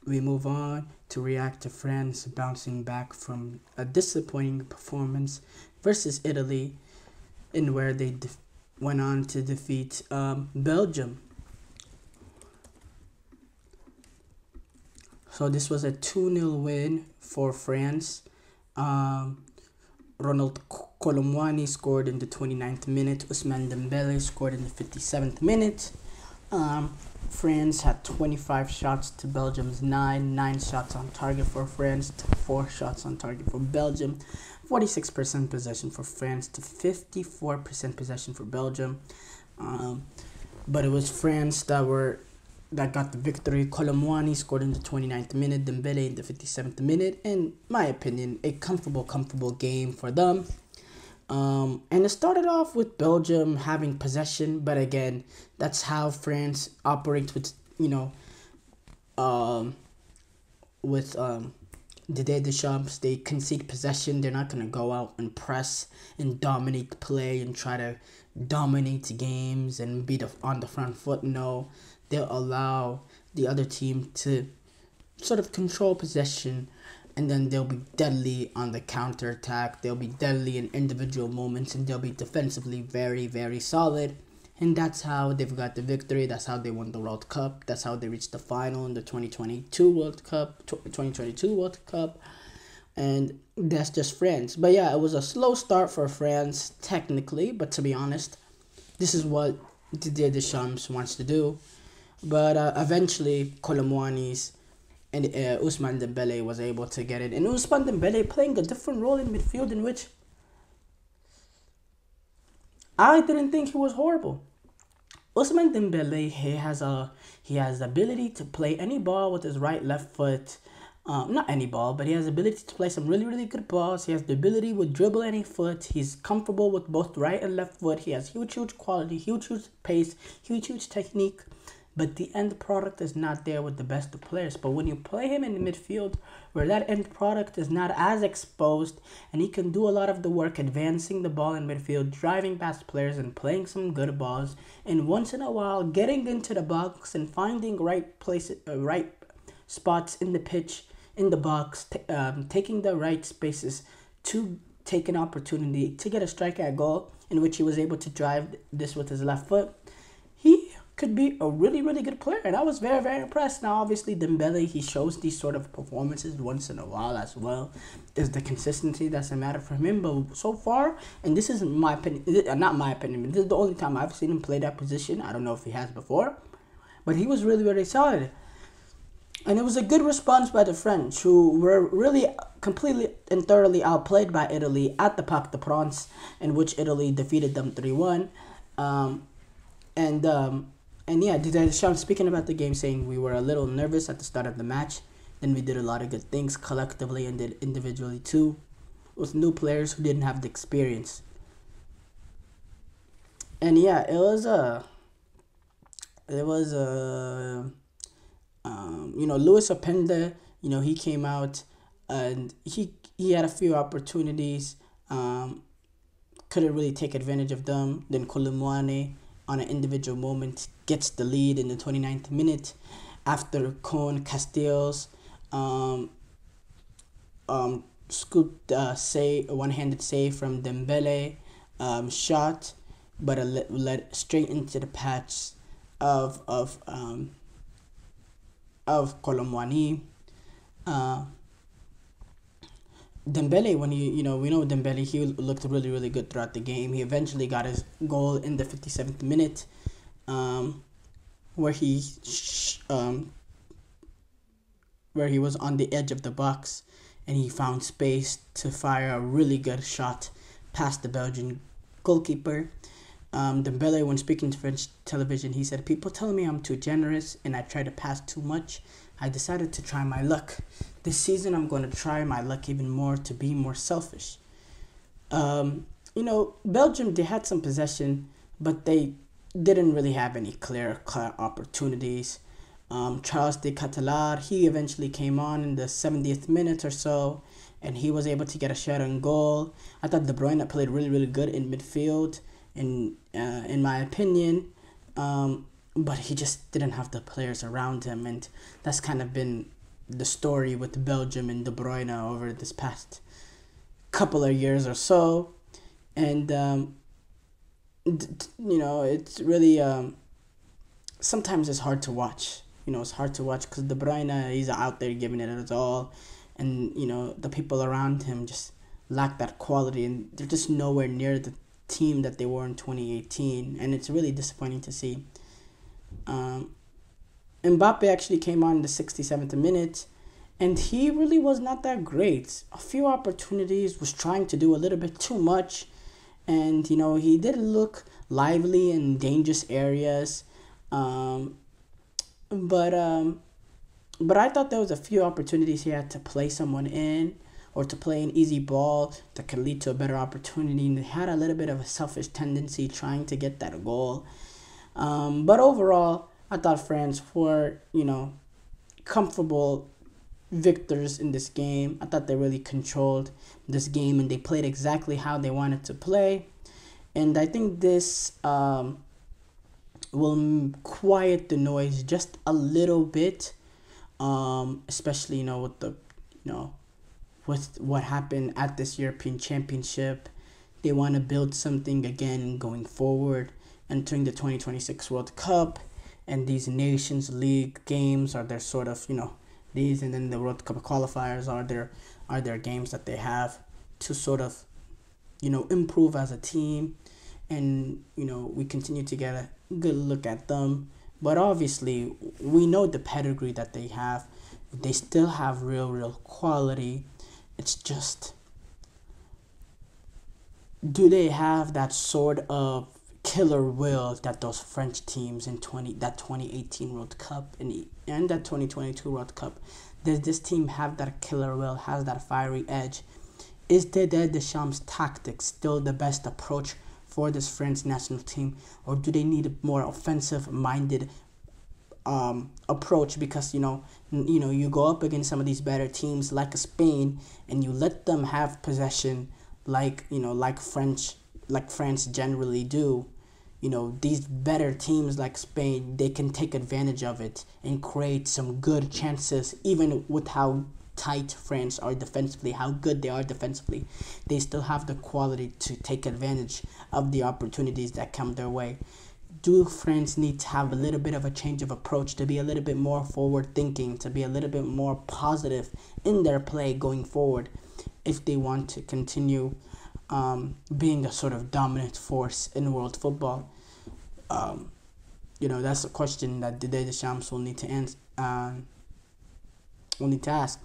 we move on to react to France bouncing back from a disappointing performance versus Italy, in where they went on to defeat Belgium. So this was a 2-0 win for France. Ronald Colomwani scored in the 29th minute. Ousmane Dembele scored in the 57th minute. France had 25 shots to Belgium's 9. 9 shots on target for France to 4 shots on target for Belgium. 46% possession for France to 54% possession for Belgium. But it was France that got the victory. Colomwani scored in the 29th minute, Dembele in the 57th minute. In my opinion, a comfortable game for them. And it started off with Belgium having possession, but again, that's how France operates with, Didier Deschamps. They concede possession. They're not going to go out and press and dominate the play and try to dominate games and be on the front foot. No, they'll allow the other team to sort of control possession, and then they'll be deadly on the counterattack. They'll be deadly in individual moments, and they'll be defensively very, very solid. And that's how they've got the victory. That's how they won the World Cup. That's how they reached the final in the 2022 World Cup. And that's just France. But yeah, it was a slow start for France, technically. But to be honest, this is what Didier Deschamps wants to do. But eventually, Colomwani's and Ousmane Dembele was able to get it. And Ousmane Dembele playing a different role in midfield, in which I didn't think he was horrible. Ousmane Dembele, he has the ability to play any ball with his right, left foot. Not any ball, but he has the ability to play some really, really good balls. He has the ability to dribble any foot. He's comfortable with both right and left foot. He has huge quality, huge pace, huge technique. But the end product is not there with the best of players. But when you play him in the midfield, where that end product is not as exposed, and he can do a lot of the work advancing the ball in midfield, driving past players and playing some good balls, and once in a while getting into the box and finding right spots in the pitch, in the box, taking the right spaces to take an opportunity to get a strike at goal, in which he was able to drive this with his left foot. He could be a really, really good player, and I was very, very impressed. Now, obviously, Dembele, he shows these sort of performances once in a while as well. It's the consistency that's a matter for him, but so far, and this is my opinion, not my opinion, but this is the only time I've seen him play that position. I don't know if he has before, but he was really, really solid. And it was a good response by the French, who were really completely and thoroughly outplayed by Italy at the Parc des Princes, in which Italy defeated them 3-1. And yeah, Didier Deschamps speaking about the game, saying we were a little nervous at the start of the match. Then we did a lot of good things collectively and did individually too, with new players who didn't have the experience. And yeah, Lewis Openda, he came out and he had a few opportunities, couldn't really take advantage of them. Then Colomwani, on an individual moment, gets the lead in the 29th minute after Cone Casteels scooped a one-handed save from Dembele, shot, but it led straight into the patch of Colomwani. Dembele, when we know Dembele, he looked really, really good throughout the game. He eventually got his goal in the 57th minute, where he was on the edge of the box, and he found space to fire a really good shot past the Belgian goalkeeper. Dembele, when speaking to French television, he said, "People tell me I'm too generous and I try to pass too much. I decided to try my luck. This season, I'm going to try my luck even more to be more selfish." Belgium, they had some possession, but they didn't really have any clear opportunities. Charles de Catalar, he eventually came on in the 70th minute or so, and he was able to get a shot on goal. I thought De Bruyne played really, really good in midfield, in my opinion. But he just didn't have the players around him, and that's kind of been the story with Belgium and De Bruyne over this past couple of years or so, and it's really sometimes it's hard to watch. It's hard to watch because De Bruyne, he's out there giving it his all, and the people around him just lack that quality, and they're just nowhere near the team that they were in 2018, and it's really disappointing to see. Mbappe actually came on in the 67th minute, and he really was not that great. A few opportunities, was trying to do a little bit too much, and he did look lively in dangerous areas. But I thought there was a few opportunities he had to play someone in, or to play an easy ball that could lead to a better opportunity. And he had a little bit of a selfish tendency trying to get that goal. But overall, I thought France were, comfortable victors in this game. I thought they really controlled this game and they played exactly how they wanted to play. And I think this will quiet the noise just a little bit, especially with the with what happened at this European Championship. They want to build something again going forward, entering the 2026 World Cup, and these Nations League games are their sort of these, and then the World Cup qualifiers are their games that they have to sort of improve as a team, and we continue to get a good look at them. But obviously, we know the pedigree that they have. They still have real quality. It's just, do they have that sort of killer will that those French teams in 2018 World Cup and that 2022 World Cup? Does this team have that killer will? Has that fiery edge? Is Didier Deschamps' tactics still the best approach for this French national team, or do they need a more offensive-minded approach? Because you go up against some of these better teams like Spain, and you let them have possession like France generally do. These better teams like Spain, they can take advantage of it and create some good chances, even with how tight France are defensively, how good they are defensively. They still have the quality to take advantage of the opportunities that come their way. Do France need to have a little bit of a change of approach, to be a little bit more forward thinking, to be a little bit more positive in their play going forward, if they want to continue being a sort of dominant force in world football? That's a question that Didier Deschamps will need to ask.